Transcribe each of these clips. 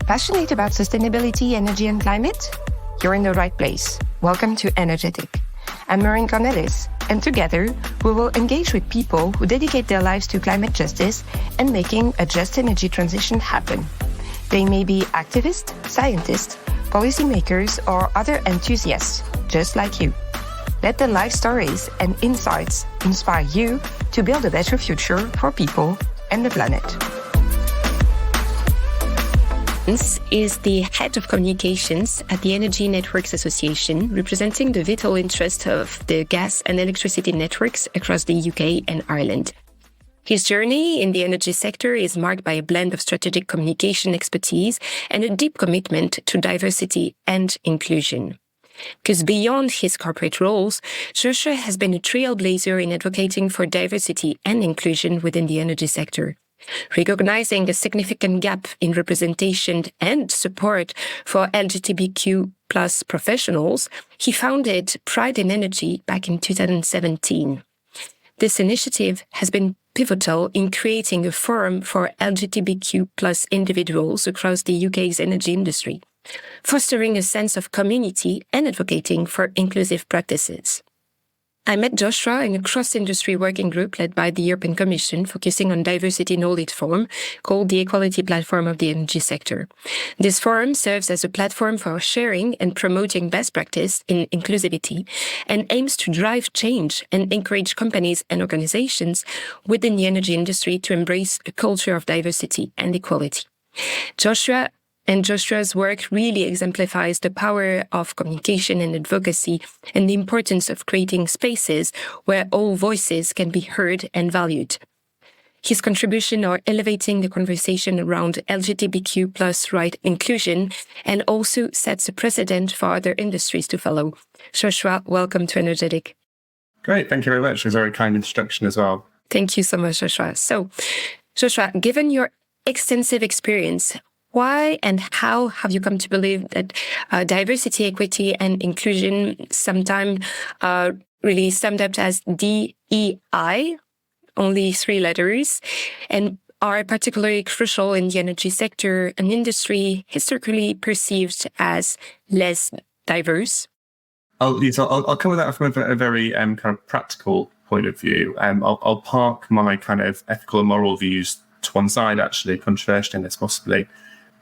Passionate about sustainability, energy, and climate? You're in the right place. Welcome to Energetic. I'm Maureen Cornelis, and together we will engage with people who dedicate their lives to climate justice and making a just energy transition happen. They may be activists, scientists, policymakers, or other enthusiasts, just like you. Let their life stories and insights inspire you to build a better future for people and the planet. This is the head of communications at the Energy Networks Association, representing the vital interest of the gas and electricity networks across the UK and Ireland. His journey in the energy sector is marked by a blend of strategic communication expertise and a deep commitment to diversity and inclusion. Because beyond his corporate roles, Joshua has been a trailblazer in advocating for diversity and inclusion within the energy sector. Recognizing a significant gap in representation and support for LGBTQ plus professionals, he founded Pride in Energy back in 2017. This initiative has been pivotal in creating a forum for LGBTQ plus individuals across the UK's energy industry, fostering a sense of community and advocating for inclusive practices. I met Joshua in a cross-industry working group led by the European Commission focusing on diversity in all its forms, called the Equality Platform of the Energy Sector. This forum serves as a platform for sharing and promoting best practice in inclusivity and aims to drive change and encourage companies and organizations within the energy industry to embrace a culture of diversity and equality. Joshua's work really exemplifies the power of communication and advocacy and the importance of creating spaces where all voices can be heard and valued. His contributions are elevating the conversation around LGBTQ plus right inclusion and also sets a precedent for other industries to follow. Joshua, welcome to Energetic. Great, thank you very much. It was a very kind introduction as well. Thank you so much, Joshua. So, Joshua, given your extensive experience, why and how have you come to believe that diversity, equity, and inclusion, sometimes really summed up as DEI, only 3 letters, and are particularly crucial in the energy sector, an industry historically perceived as less diverse? I'll cover that from a very kind of practical point of view. I'll park my kind of ethical and moral views to one side, actually, controversial in this possibly.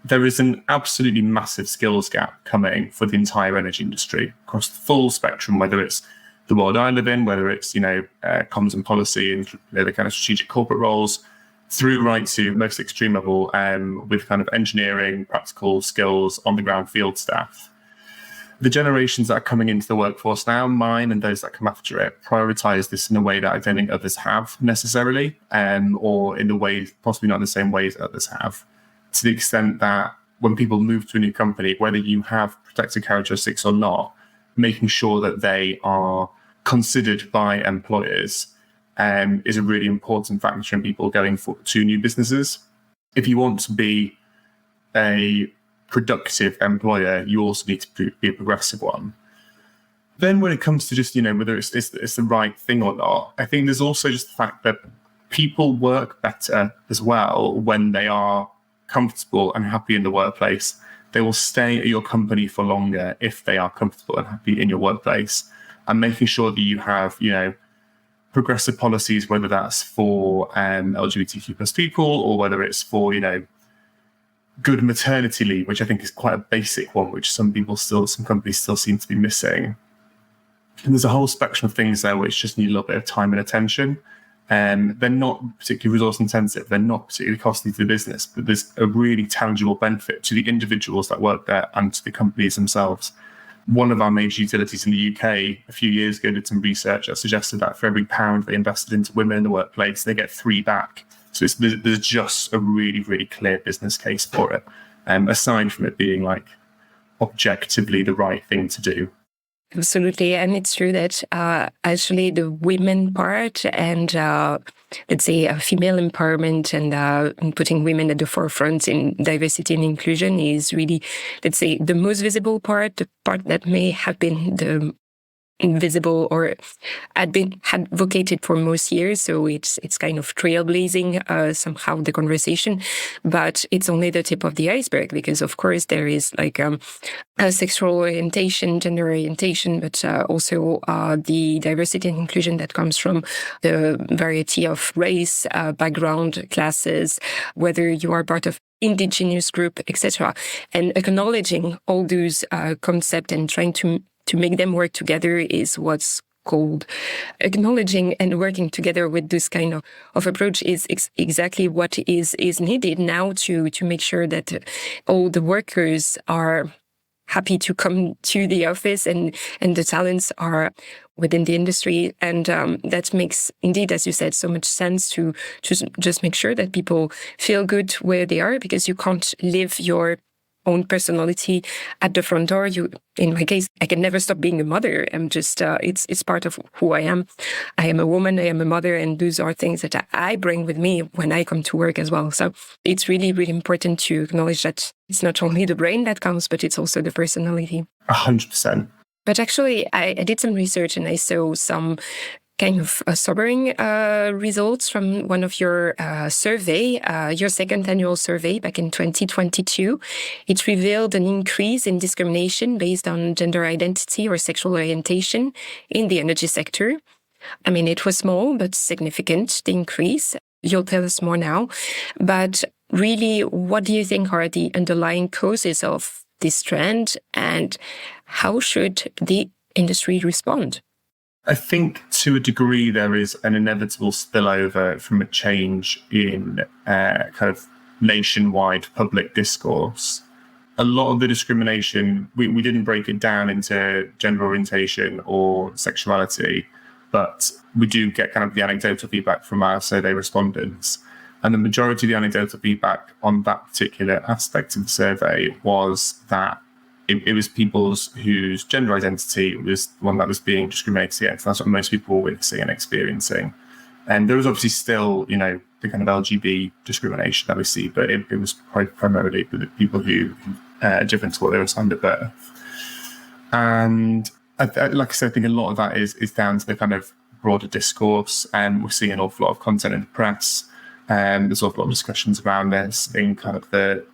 There is an absolutely massive skills gap coming for the entire energy industry across the full spectrum, whether it's the world I live in, whether it's, comms and policy and the kind of strategic corporate roles, through right to most extreme level with kind of engineering, practical skills, on the ground field staff. The generations that are coming into the workforce now, mine and those that come after it, prioritize this in a way that I don't think others have necessarily, or in the way, possibly not in the same ways that others have. To the extent that when people move to a new company, whether you have protected characteristics or not, making sure that they are considered by employers is a really important factor in people going to new businesses. If you want to be a productive employer, you also need to be a progressive one. Then when it comes to just, whether it's the right thing or not, I think there's also just the fact that people work better as well when they are comfortable and happy in the workplace. They will stay at your company for longer if they are comfortable and happy in your workplace. And making sure that you have, progressive policies, whether that's for LGBTQ plus people or whether it's for, good maternity leave, which I think is quite a basic one, which some companies still seem to be missing. And there's a whole spectrum of things there which just need a little bit of time and attention. They're not particularly resource intensive. They're not particularly costly to the business, but there's a really tangible benefit to the individuals that work there and to the companies themselves. One of our major utilities in the UK a few years ago did some research that suggested that for every £1 they invested into women in the workplace, they get 3 back. So there's just a really, really clear business case for it, aside from it being objectively the right thing to do. Absolutely. And it's true that actually the women part and let's say female empowerment and putting women at the forefront in diversity and inclusion is really, let's say, the most visible part, the part that may have been the invisible or had been advocated for most years. So it's kind of trailblazing somehow the conversation, but it's only the tip of the iceberg, because of course there is like a sexual orientation, gender orientation, but also the diversity and inclusion that comes from the variety of race, background, classes, whether you are part of indigenous group, etc. And acknowledging all those concepts and trying to make them work together is what's called acknowledging, and working together with this kind of approach is exactly what is needed now to make sure that all the workers are happy to come to the office and the talents are within the industry. And that makes, indeed, as you said, so much sense to just make sure that people feel good where they are, because you can't live your own personality at the front door. In my case, I can never stop being a mother. I'm just, it's part of who I am. I am a woman, I am a mother, and those are things that I bring with me when I come to work as well. So it's really, really important to acknowledge that it's not only the brain that counts, but it's also the personality. 100%. But actually, I did some research and I saw some kind of sobering results from one of your survey, your second annual survey back in 2022. It revealed an increase in discrimination based on gender identity or sexual orientation in the energy sector. I mean, it was small, but significant, the increase. You'll tell us more now. But really, what do you think are the underlying causes of this trend, and how should the industry respond? I think to a degree there is an inevitable spillover from a change in kind of nationwide public discourse. A lot of the discrimination, we didn't break it down into gender orientation or sexuality, but we do get kind of the anecdotal feedback from our survey respondents. And the majority of the anecdotal feedback on that particular aspect of the survey was that it was people whose gender identity was one that was being discriminated against. That's what most people were witnessing and experiencing. And there was obviously still, the kind of LGBT discrimination that we see, but it was primarily for the people who are different to what they were assigned at birth. And like I said, I think a lot of that is down to the kind of broader discourse. And we're seeing an awful lot of content in the press. There's an awful lot of discussions around this in kind of the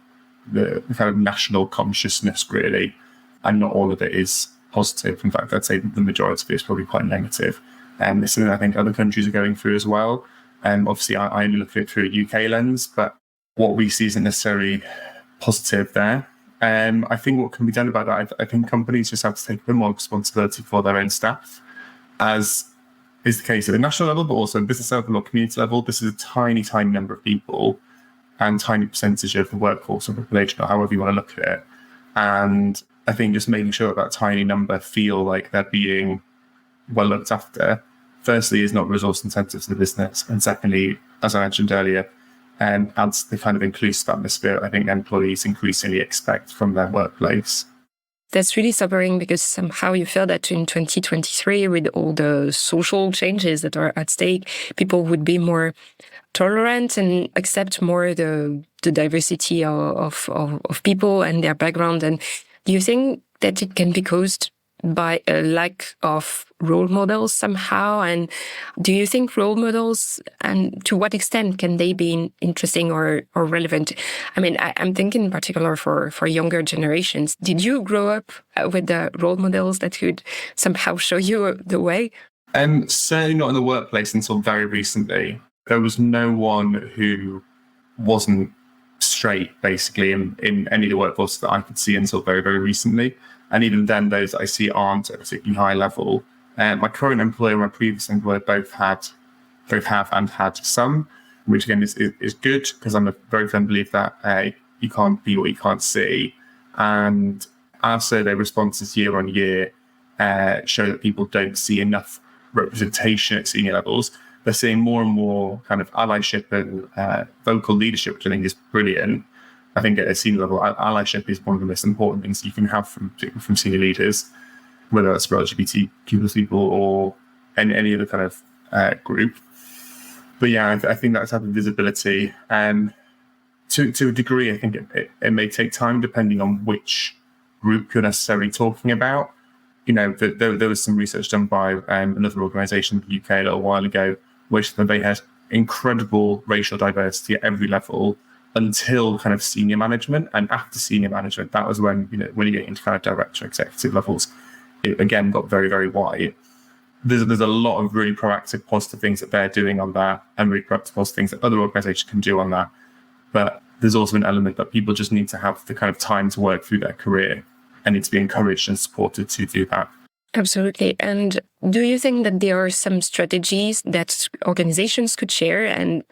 kind of national consciousness, really, and not all of it is positive. In fact, I'd say the majority of it is probably quite negative. And this is something I think other countries are going through as well. Obviously, I only look at it through a UK lens, but what we see isn't necessarily positive there. I think what can be done about that, I think companies just have to take a bit more responsibility for their own staff, as is the case at the national level, but also business level or community level. This is a tiny, tiny number of people and tiny percentage of the workforce or population, or however you want to look at it. And I think just making sure that tiny number feel like they're being well looked after, firstly, is not resource intensive to the business. And secondly, as I mentioned earlier, adds the kind of inclusive atmosphere I think employees increasingly expect from their workplace. That's really sobering, because somehow you feel that in 2023, with all the social changes that are at stake, people would be more tolerant and accept more the diversity of people and their background. And do you think that it can be caused by a lack of role models somehow? And do you think role models, and to what extent can they be interesting or relevant? I mean, I'm thinking in particular for younger generations. Did you grow up with the role models that could somehow show you the way? Certainly not in the workplace until very recently. There was no one who wasn't straight, basically, in any of the workforce that I could see until very, very recently. And even then, those that I see aren't at a particularly high level. My current employer and my previous employer both have and had some, which again is good, because I'm a very firm believer that you can't be what you can't see. And our survey responses year on year show that people don't see enough representation at senior levels. They're seeing more and more kind of allyship and vocal leadership, which I think is brilliant. I think at a senior level, allyship is one of the most important things you can have from senior leaders, whether that's for LGBTQ people or any other kind of group. But yeah, I think that's having visibility. To a degree, I think it may take time, depending on which group you're necessarily talking about. there was some research done by another organisation in the UK a little while ago, which they had incredible racial diversity at every level until kind of senior management. And after senior management, that was when you get into kind of director executive levels, it again got very, very white. There's a lot of really proactive, positive things that they're doing on that, and really proactive, positive things that other organisations can do on that. But there's also an element that people just need to have the kind of time to work through their career and need to be encouraged and supported to do that. Absolutely. And do you think that there are some strategies that organizations could share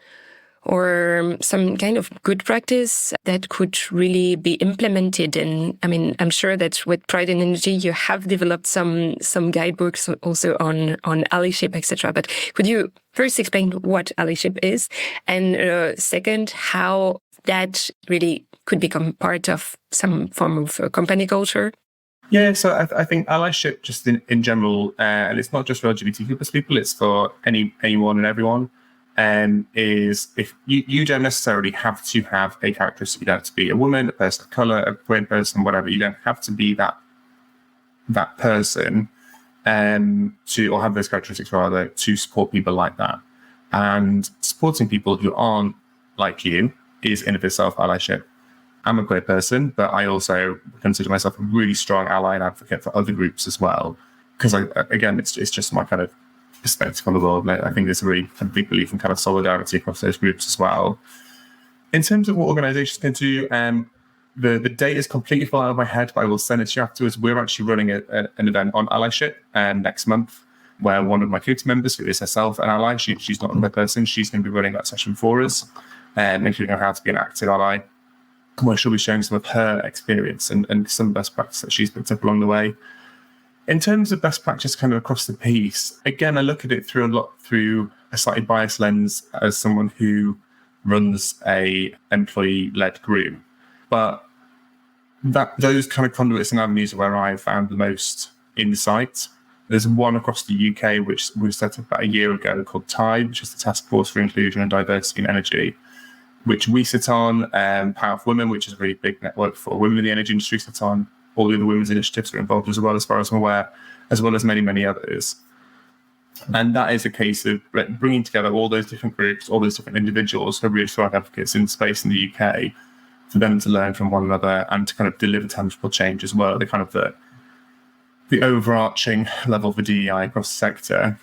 or some kind of good practice that could really be implemented? And I mean, I'm sure that with Pride in Energy, you have developed some guidebooks also on Allyship, etc. But could you first explain what Allyship is? And second, how that really could become part of some form of company culture? Yeah, so I think allyship, just in general, and it's not just for LGBTQ+ people, it's for anyone and everyone, is if you don't necessarily have to have a characteristic. You don't have to be a woman, a person of colour, a queer person, whatever. You don't have to be that person or have those characteristics rather to support people like that. And supporting people who aren't like you is in of itself allyship. I'm a queer person, but I also consider myself a really strong ally and advocate for other groups as well. Because it's just my kind of perspective on the world. And I think there's a big belief in kind of solidarity across those groups as well. In terms of what organisations can do, the date is completely fallen out of my head, but I will send it to you afterwards. We're actually running an event on allyship next month, where one of my community members, who is herself an ally, she's not a queer person, she's going to be running that session for us, including how to be an active ally, where she'll be sharing some of her experience and some best practice that she's picked up along the way. In terms of best practice kind of across the piece, again, I look at it through a slightly biased lens as someone who runs a employee-led group. But those kind of conduits and avenues are where I've found the most insight. There's one across the UK, which was set up about a year ago, called TIDE, which is the Task Force for Inclusion and Diversity in Energy, which we sit on. Powerful Women, which is a really big network for women in the energy industry, sit on. All the other women's initiatives are involved as well, as far as I'm aware, as well as many, many others. And that is a case of bringing together all those different groups, all those different individuals who are really strong advocates in space in the UK, for them to learn from one another and to kind of deliver tangible change as well, the overarching level for DEI across the sector.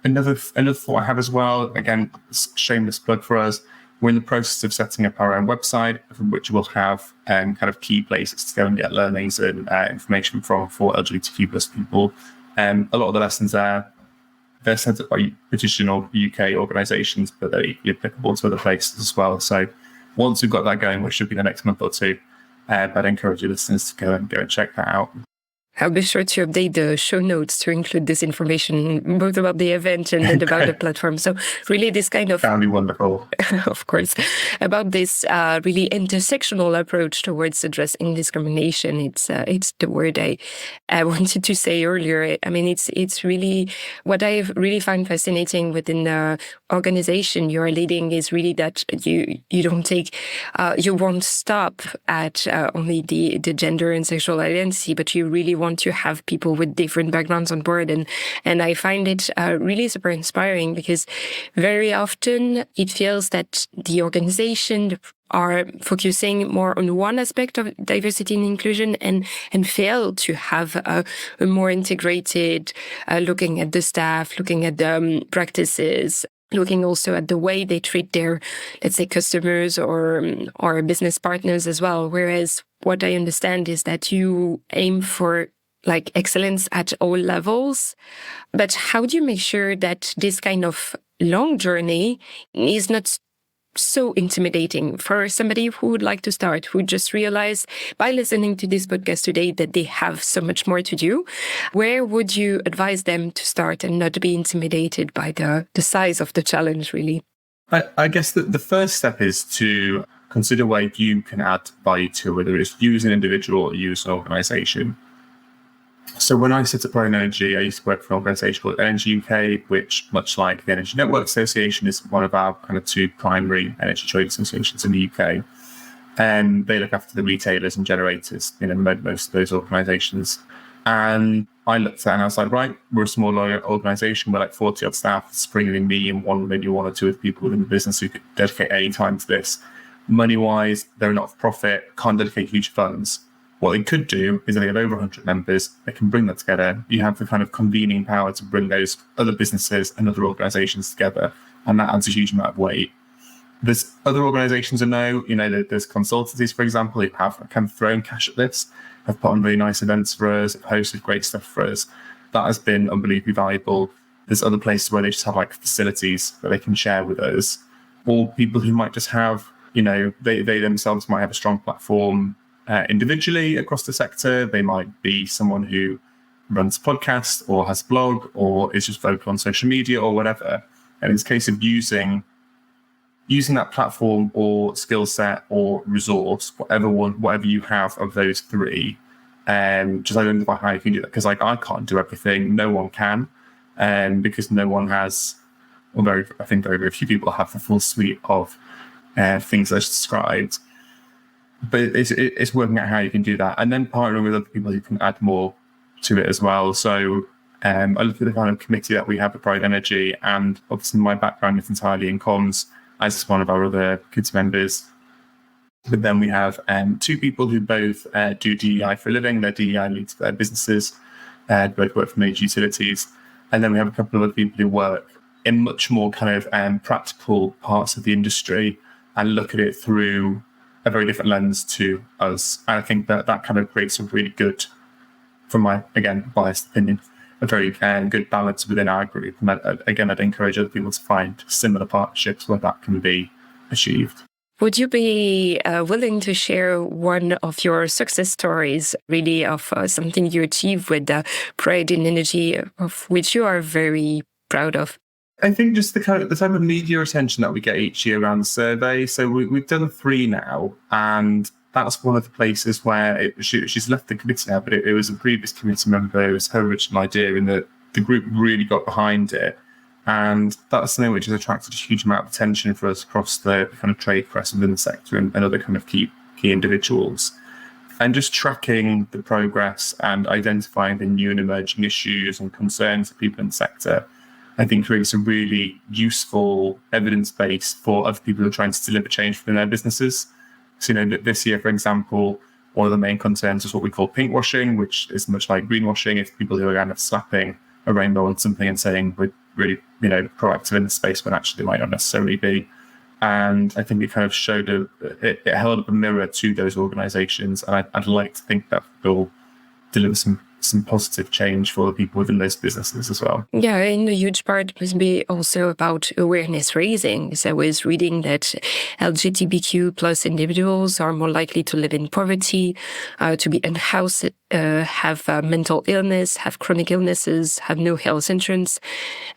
Another thought I have as well, again, shameless plug for us, we're in the process of setting up our own website, from which we'll have kind of key places to go and get learnings and information for LGBTQ+ people. A lot of the lessons there, they're set up by traditional UK organisations, but they're equally applicable to other places as well. So once we've got that going, which should be the next month or two, I'd encourage your listeners to go and check that out. I'll be sure to update the show notes to include this information, both about the event and about the platform. So really this kind of... That'd be wonderful. Of course. About this really intersectional approach towards addressing discrimination. It's the word I wanted to say earlier. I mean, it's really... What I really find fascinating within the organization you're leading is really that you don't take... you won't stop at only the gender and sexual identity, but you really want to have people with different backgrounds on board. And I find it really super inspiring, because very often it feels that the organization are focusing more on one aspect of diversity and inclusion and fail to have a more integrated, looking at the staff, looking at the practices, looking also at the way they treat their, let's say, customers or business partners as well. Whereas what I understand is that you aim for like excellence at all levels. But how do you make sure that this kind of long journey is not so intimidating for somebody who would like to start, who just realize by listening to this podcast today that they have so much more to do? Where would you advise them to start and not be intimidated by the size of the challenge, really? I guess that the first step is to consider where you can add value to, whether it's you as an individual or you as an organisation. So when I set up Pride in Energy, I used to work for an organisation called Energy UK, which, much like the Energy Network Association, is one of our kind of two primary energy trade associations in the UK. And they look after the retailers and generators, most of those organisations. And I looked at it and I was like, right, we're a small organization. We're like 40 odd staff. It's bringing in me and maybe one or two of people within the business who could dedicate any time to this. Money wise, they're not for profit, can't dedicate huge funds. What they could do is they have over 100 members, they can bring that together. You have the kind of convening power to bring those other businesses and other organizations together. And that adds a huge amount of weight. There's other organizations I know, there's consultancies, for example, who have kind of thrown cash at this, have put on really nice events for us, have hosted great stuff for us. That has been unbelievably valuable. There's other places where they just have like facilities that they can share with us, or people who might just have, they themselves might have a strong platform individually across the sector. They might be someone who runs a podcast or has a blog or is just vocal on social media or whatever. And it's a case of using that platform or skill set or resource, whatever you have of those three, just identify how you can do that. Because I can't do everything, no one can, because no one has, I think very, very few people have the full suite of things I just described. But it's working out how you can do that, and then partnering with other people who can add more to it as well. So I look at the kind of committee that we have at Pride Energy, and obviously my background is entirely in comms, as is one of our other committee members. But then we have two people who both do DEI for a living. They're DEI leads for their businesses, both work for major utilities. And then we have a couple of other people who work in much more kind of practical parts of the industry and look at it through a very different lens to us. And I think that kind of creates a really good, from my, again, biased opinion, a very good balance within our group. And again, I'd encourage other people to find similar partnerships where that can be achieved. Would you be willing to share one of your success stories, really, of something you achieved with Pride in Energy, of which you are very proud of? I think just the type of media attention that we get each year around the survey. So we've done 3 now, and that's one of the places where she's left the committee now, but it was a previous committee member. It was her original idea, and the group really got behind it. And that's something which has attracted a huge amount of attention for us across the kind of trade press within the sector and other kind of key individuals. And just tracking the progress and identifying the new and emerging issues and concerns of people in the sector, I think creates a really useful evidence base for other people who are trying to deliver change within their businesses. So, this year, for example, one of the main concerns is what we call pinkwashing, which is much like greenwashing. It's people who are kind of slapping a rainbow on something and saying we're really, proactive in the space when actually they might not necessarily be. And I think it kind of showed it held up a mirror to those organizations. And I'd like to think that will deliver some positive change for the people within those businesses as well. Yeah, and a huge part must be also about awareness raising. So I was reading that LGBTQ plus individuals are more likely to live in poverty, to be unhoused, have mental illness, have chronic illnesses, have no health insurance,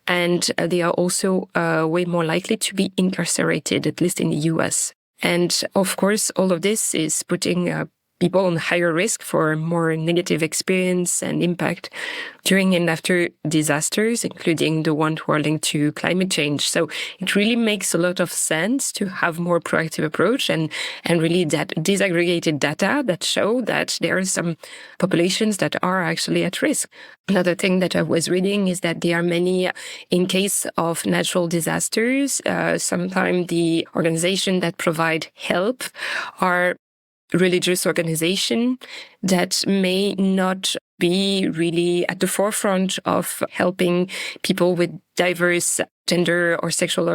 and they are also way more likely to be incarcerated, at least in the US. And of course, all of this is putting people on higher risk for more negative experience and impact during and after disasters, including the ones who are linked to climate change. So it really makes a lot of sense to have more proactive approach and really that disaggregated data that show that there are some populations that are actually at risk. Another thing that I was reading is that there are many, in case of natural disasters, sometimes the organization that provide help are religious organization that may not be really at the forefront of helping people with diverse gender or sexual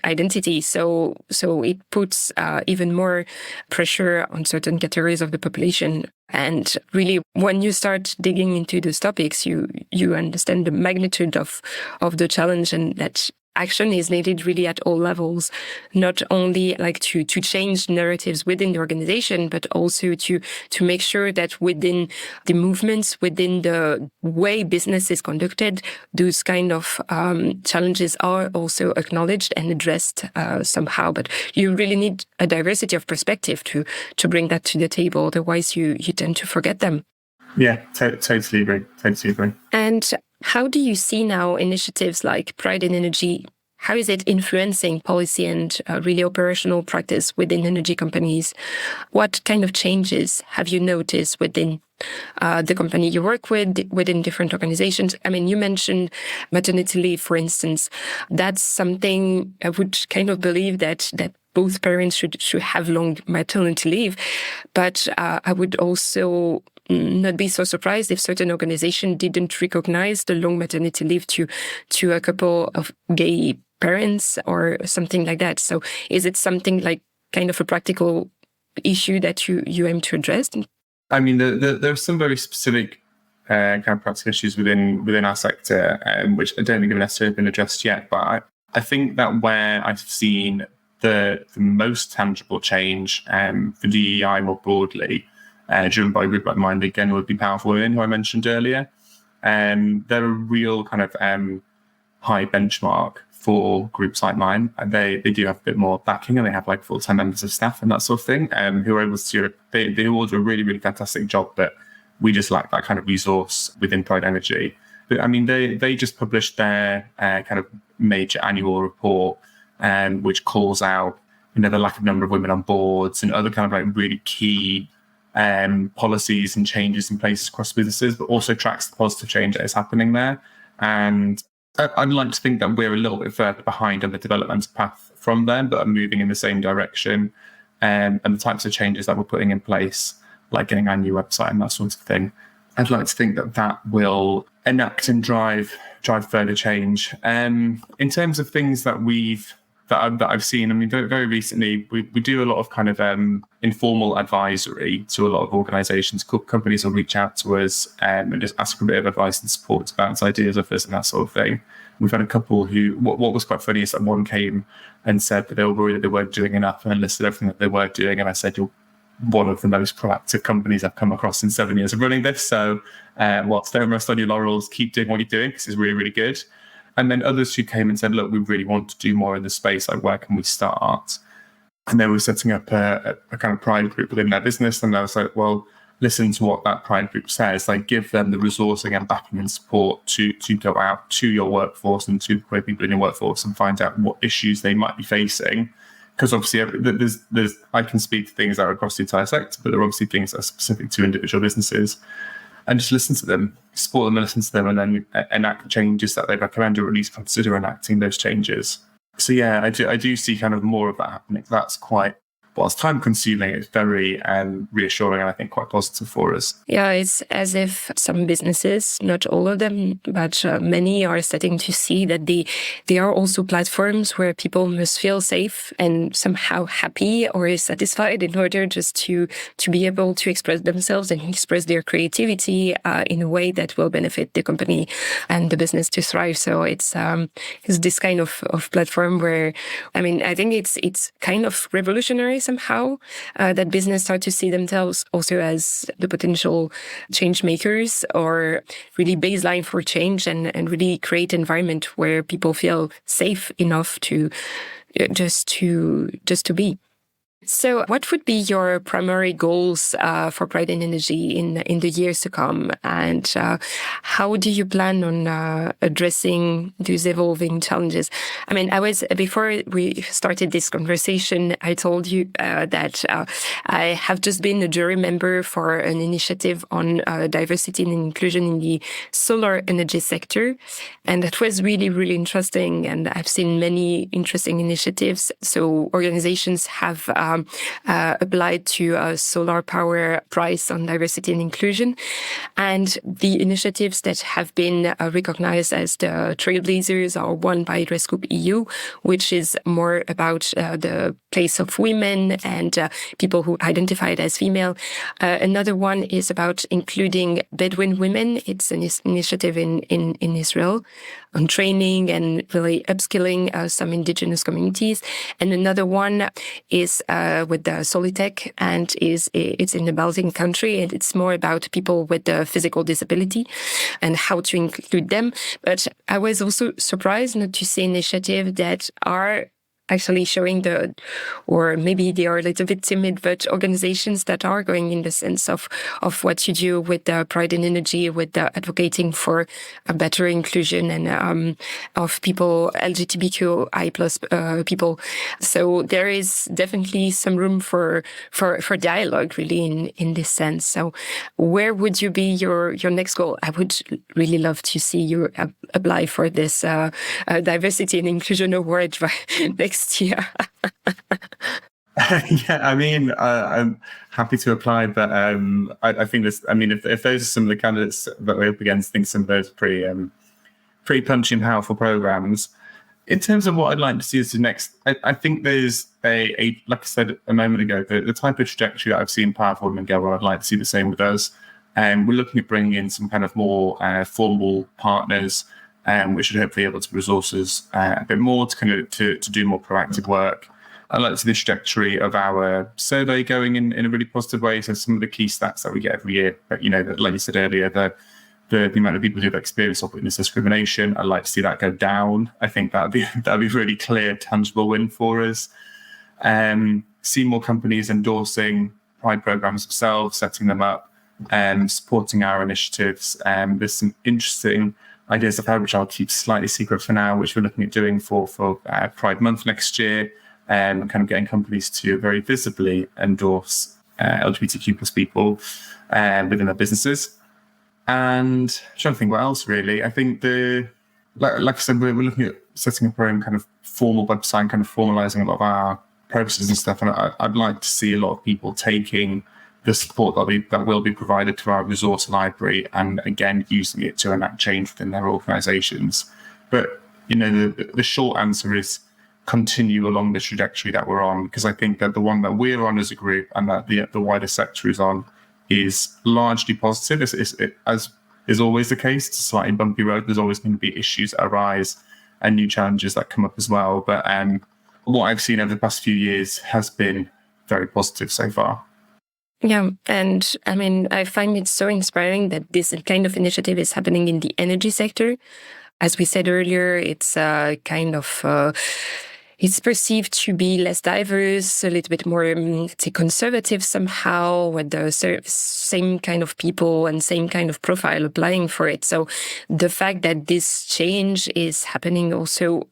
identity. So it puts even more pressure on certain categories of the population. And really, when you start digging into those topics, you understand the magnitude of the challenge, and that action is needed really at all levels, not only like to change narratives within the organization, but also to make sure that within the movements, within the way business is conducted, those kind of challenges are also acknowledged and addressed somehow. But you really need a diversity of perspective to bring that to the table. Otherwise, you tend to forget them. Yeah, totally agree. Totally agree. And how do you see now initiatives like Pride in Energy? how is it influencing policy and really operational practice within energy companies? What kind of changes have you noticed within the company you work with, within different organizations? I mean, you mentioned maternity leave, for instance. That's something I would kind of believe that both parents should have long maternity leave. But I would also not be so surprised if certain organizations didn't recognize the long maternity leave to a couple of gay parents or something like that. So is it something like kind of a practical issue that you aim to address? I mean, there are some very specific kind of practical issues within our sector, which I don't think have necessarily been addressed yet. But I think that where I've seen the most tangible change for DEI more broadly, driven by a group like mine, again, would be Powerful Women, who I mentioned earlier. They're a real kind of high benchmark for groups like mine. And they do have a bit more backing, and they have like full-time members of staff and that sort of thing, who are able to they all do a really, really fantastic job, but we just lack that kind of resource within Pride Energy. But I mean, they just published their kind of major annual report, which calls out, the lack of number of women on boards and other kind of like really key policies and changes in place across businesses, but also tracks the positive change that is happening there. And I'd like to think that we're a little bit further behind on the development path from them, but are moving in the same direction. And the types of changes that we're putting in place, like getting our new website and that sort of thing, I'd like to think that will enact and drive further change. In terms of things that I've seen, I mean, very recently, we do a lot of kind of informal advisory to a lot of organisations. Companies will reach out to us and just ask for a bit of advice and support about ideas of us and that sort of thing. We've had a couple who, what was quite funny is that one came and said that they were worried that they weren't doing enough, and listed everything that they were doing. And I said, you're one of the most proactive companies I've come across in 7 years of running this. So, don't rest on your laurels, keep doing what you're doing, because it's really, really good. And then others who came and said, look, we really want to do more in this space. Like, where can we start? And they were setting up a kind of pride group within their business. And I was like, well, listen to what that pride group says. Like, give them the resourcing and backing and support to go out to your workforce and to the people in your workforce and find out what issues they might be facing. Because obviously, I can speak to things that are across the entire sector, but there are obviously things that are specific to individual businesses. And just listen to them, support them and listen to them, and then enact changes that they recommend, or at least consider enacting those changes. So yeah, I do see kind of more of that happening. That's quite, whilst time consuming, it's very reassuring and I think quite positive for us. Yeah, it's as if some businesses, not all of them, but many are starting to see that they are also platforms where people must feel safe and somehow happy or satisfied in order just to be able to express themselves and express their creativity in a way that will benefit the company and the business to thrive. So it's this kind of platform where, I mean, I think it's kind of revolutionary somehow that business start to see themselves also as the potential change makers or really baseline for change and really create an environment where people feel safe enough to just to be. So what would be your primary goals for Pride and Energy in the years to come? And how do you plan on addressing these evolving challenges? I mean, before we started this conversation, I told you that I have just been a jury member for an initiative on diversity and inclusion in the solar energy sector. And that was really, really interesting. And I've seen many interesting initiatives. So organizations have applied to a solar power price on diversity and inclusion. And the initiatives that have been recognized as the trailblazers are one by Dress Group EU, which is more about the place of women and people who identified as female. Another one is about including Bedouin women. It's an initiative in Israel on training and really upskilling some indigenous communities. And another one is with the Solitech, and it's in the Baltic country, and it's more about people with a physical disability and how to include them. But I was also surprised not to see initiatives that are actually showing or maybe they are a little bit timid, but organizations that are going in the sense of what you do with the Pride and Energy, with the advocating for a better inclusion and of people, LGBTQI plus people. So there is definitely some room for dialogue really in this sense. So where would you be your next goal? I would really love to see you apply for this diversity and inclusion award next year. Yeah, I mean, I'm happy to apply, but I think this. I mean, if those are some of the candidates that we're up against, I think some of those are pretty punchy and powerful programs. In terms of what I'd like to see as the next, I think there's a like I said a moment ago, the type of trajectory that I've seen Powerful Women go on, I'd like to see the same with us. And we're looking at bringing in some kind of more formal partners, which should hopefully be able to resource us a bit more to do more proactive work. I'd like to see the trajectory of our survey going in a really positive way. So some of the key stats that we get every year, but, like you said earlier, the amount of people who've experienced or witnessed discrimination, I'd like to see that go down. I think that'd be a really clear, tangible win for us. See more companies endorsing Pride programs themselves, setting them up, and supporting our initiatives. There's some interesting ideas I've had, which I'll keep slightly secret for now, which we're looking at doing for Pride Month next year, and kind of getting companies to very visibly endorse LGBTQ plus people within their businesses. And I'm trying to think what else really. I think like I said, we're looking at setting up our own kind of formal website, kind of formalizing a lot of our processes and stuff. And I'd like to see a lot of people taking the support that will be provided to our resource library and again using it to enact change within their organizations. But the short answer is continue along the trajectory that we're on, because I think that the one that we're on as a group and that the wider sector is on is largely positive. As is always the case, it's a slightly bumpy road. There's always going to be issues that arise and new challenges that come up as well. But what I've seen over the past few years has been very positive so far. Yeah, and I mean, I find it so inspiring that this kind of initiative is happening in the energy sector. As we said earlier, it's kind of... it's perceived to be less diverse, a little bit more conservative somehow, with the same kind of people and same kind of profile applying for it. So the fact that this change is happening also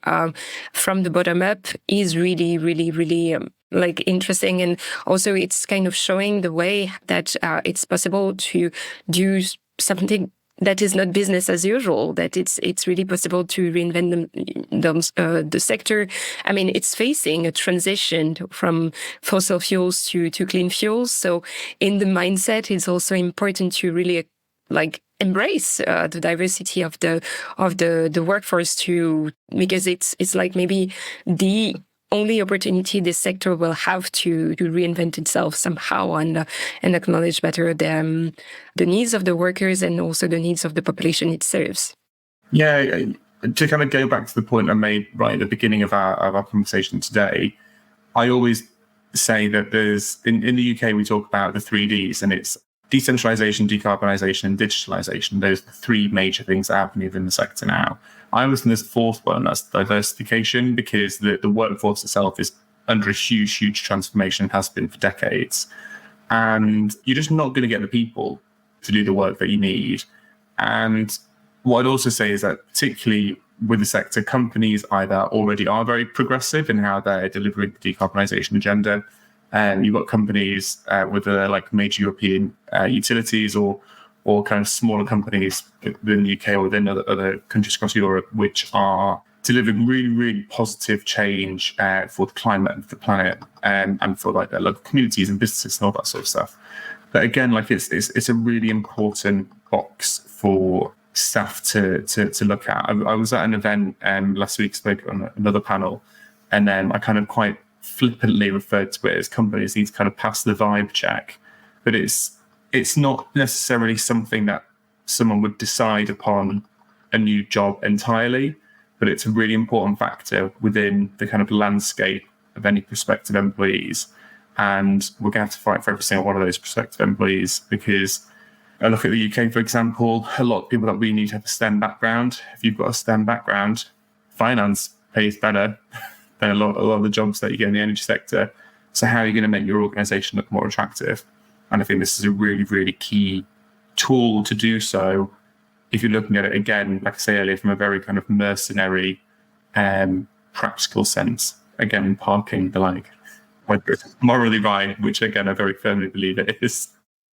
from the bottom up is really, really, really interesting. And also it's kind of showing the way that it's possible to do something that is not business as usual, that it's really possible to reinvent the sector. I mean, it's facing a transition from fossil fuels to clean fuels. So in the mindset, it's also important to really embrace the diversity of the workforce because it's like maybe the only opportunity this sector will have to reinvent itself somehow and acknowledge better the needs of the workers and also the needs of the population it serves. Yeah, to kind of go back to the point I made right at the beginning of our conversation today, I always say that there's in the UK we talk about the 3Ds, and it's decentralization, decarbonisation, and digitalization. Those are the three major things that happen within the sector now. I was in this fourth one, that's diversification, because the workforce itself is under a huge transformation and has been for decades. And you're just not going to get the people to do the work that you need. And what I'd also say is that particularly with the sector, companies either already are very progressive in how they're delivering the decarbonisation agenda. And you've got companies whether like major European utilities or kind of smaller companies within the UK or within other countries across Europe, which are delivering really positive change for the climate and for the planet and for like their local communities and businesses and all that sort of stuff. But again, like it's a really important box for staff to look at. I was at an event last week, spoke on another panel, and then I kind of quite flippantly referred to it as companies need to kind of pass the vibe check. But it's not necessarily something that someone would decide upon a new job entirely, but it's a really important factor within the kind of landscape of any prospective employees. And we're going to have to fight for every single one of those prospective employees, because I look at the UK, for example, a lot of people that we need have a STEM background. If you've got a STEM background, finance pays better than a lot of the jobs that you get in the energy sector. So how are you going to make your organization look more attractive? And I think this is a really, really key tool to do so if you're looking at it, again, like I say earlier, from a very kind of mercenary practical sense. Again, parking the like, whether it's morally right, which again, I very firmly believe it is.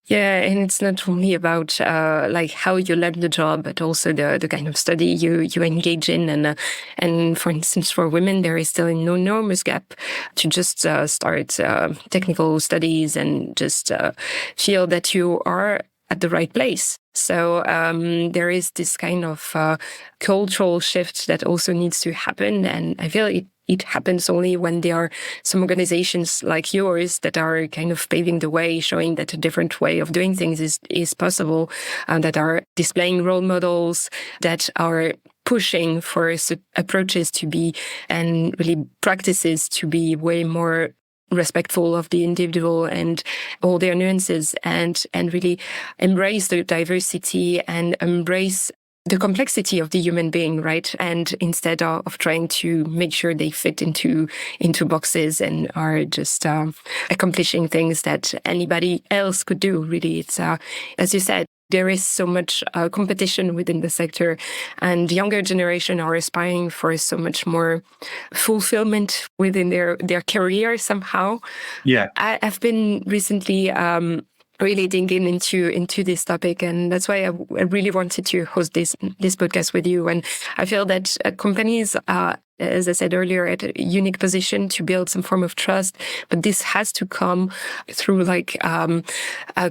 Yeah, and it's not only about like how you learn the job, but also the kind of study you engage in. And for instance, for women, there is still an enormous gap to just start technical studies and just feel that you are at the right place. So there is this kind of cultural shift that also needs to happen, and I feel it happens only when there are some organizations like yours that are kind of paving the way, showing that a different way of doing things is possible, that are displaying role models, that are pushing for approaches to be, and really practices to be way more respectful of the individual and all their nuances, and really embrace the diversity and embrace the complexity of the human being, right? And instead of trying to make sure they fit into boxes and are just accomplishing things that anybody else could do, really. It's, as you said, there is so much competition within the sector, and younger generation are aspiring for so much more fulfillment within their career somehow. Yeah. I've been recently really digging into this topic, and that's why I really wanted to host this podcast with you. And I feel that companies are, as I said earlier, at a unique position to build some form of trust, but this has to come through like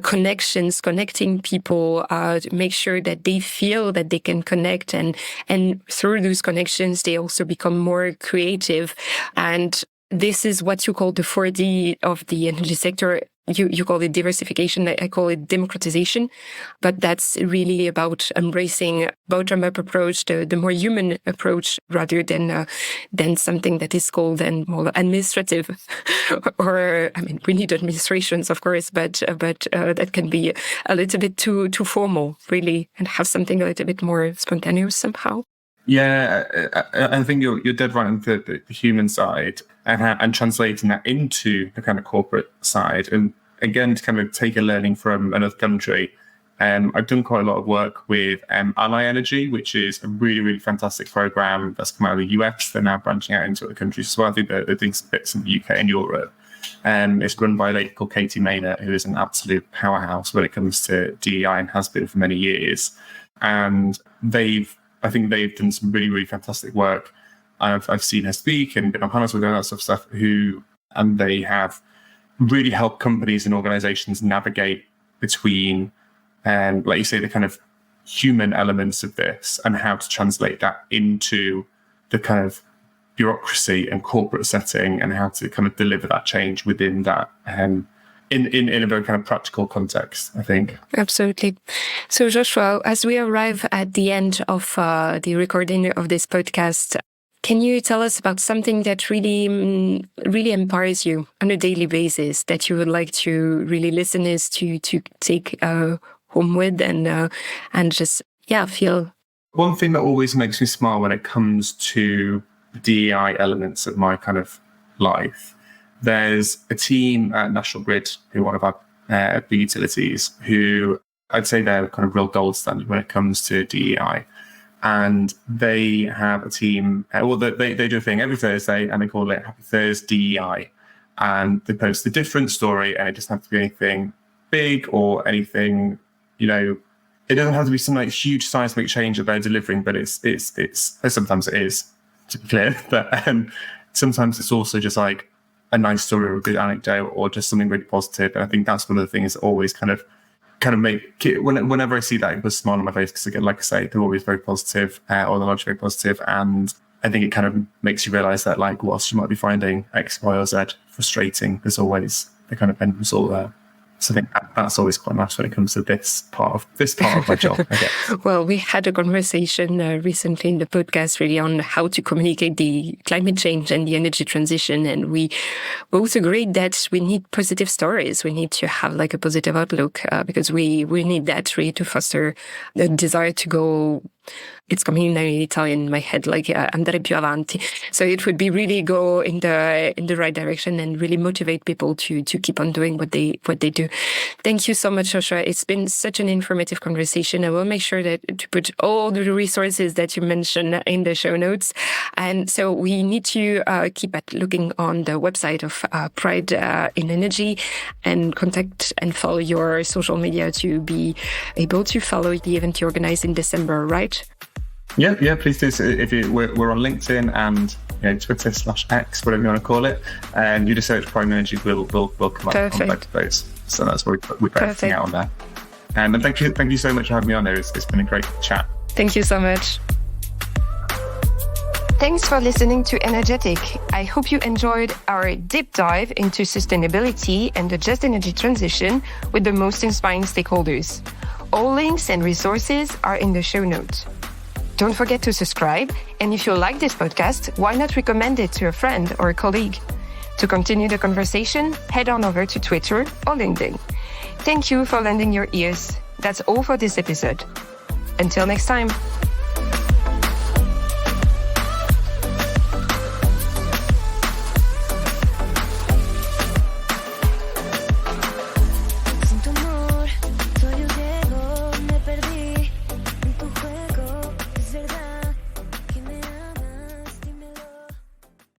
connections, connecting people, to make sure that they feel that they can connect, and through those connections they also become more creative. And this is what you call the 4D of the energy sector. You call it diversification, I call it democratization, but that's really about embracing bottom-up approach, the more human approach, rather than something that is called then more administrative. Or, I mean, we need administrations, of course, but that can be a little bit too formal, really, and have something a little bit more spontaneous somehow. Yeah, I think you're dead right on the human side, and translating that into the kind of corporate side. And again, to kind of take a learning from another country, I've done quite a lot of work with Ally Energy, which is a really, really fantastic program that's come out of the US. They're now branching out into other countries as well. I think they're doing some bits in the UK and Europe. It's run by a lady called Katie Maynard, who is an absolute powerhouse when it comes to DEI and has been for many years. And I think they've done some really, really fantastic work. I've seen her speak and been on panels with her and that sort of stuff, and they have really helped companies and organizations navigate between, like you say, the kind of human elements of this and how to translate that into the kind of bureaucracy and corporate setting, and how to kind of deliver that change within that in a very kind of practical context, I think. Absolutely. So Joshua, as we arrive at the end of the recording of this podcast, can you tell us about something that really, really empowers you on a daily basis, that you would like to really listeners to take home with and just, feel? One thing that always makes me smile when it comes to DEI elements of my kind of life, there's a team at National Grid, who are one of our big utilities, who I'd say they're kind of real gold standard when it comes to DEI. And they have a team, they do a thing every Thursday, and they call it Happy Thursday DEI. And they post a different story, and it doesn't have to be anything big or anything, it doesn't have to be some like huge seismic change that they're delivering, but it's sometimes it is, to be clear. But sometimes it's also just like a nice story or a good anecdote or just something really positive. And I think that's one of the things that always kind of make it, whenever I see that, it puts a smile on my face, because again, like I say, they're always very positive, or they're largely very positive. And I think it kind of makes you realize that, like, whilst you might be finding X, Y, or Z frustrating, there's always the kind of end result there. So I think that's always quite nice when it comes to this part of my job, I guess. Well, we had a conversation recently in the podcast really on how to communicate the climate change and the energy transition. And we both agreed that we need positive stories. We need to have like a positive outlook, because we need that really to foster the desire to go It's coming in Italian in my head, like andare più avanti. So it would be really go in the right direction and really motivate people to keep on doing what they do. Thank you so much, Joshua. It's been such an informative conversation. I will make sure to put all the resources that you mentioned in the show notes. And so we need to keep at looking on the website of Pride in Energy and contact and follow your social media to be able to follow the event you organized in December, right? Yeah, please do. So we're on LinkedIn and Twitter/X, whatever you want to call it, and you just search Pride Energy, we'll come up on both of those. So that's where we put everything out on there. And thank you so much for having me on there. It's been a great chat. Thank you so much. Thanks for listening to Energetic. I hope you enjoyed our deep dive into sustainability and the just energy transition with the most inspiring stakeholders. All links and resources are in the show notes. Don't forget to subscribe, and if you like this podcast, why not recommend it to a friend or a colleague? To continue the conversation, head on over to Twitter or LinkedIn. Thank you for lending your ears. That's all for this episode. Until next time.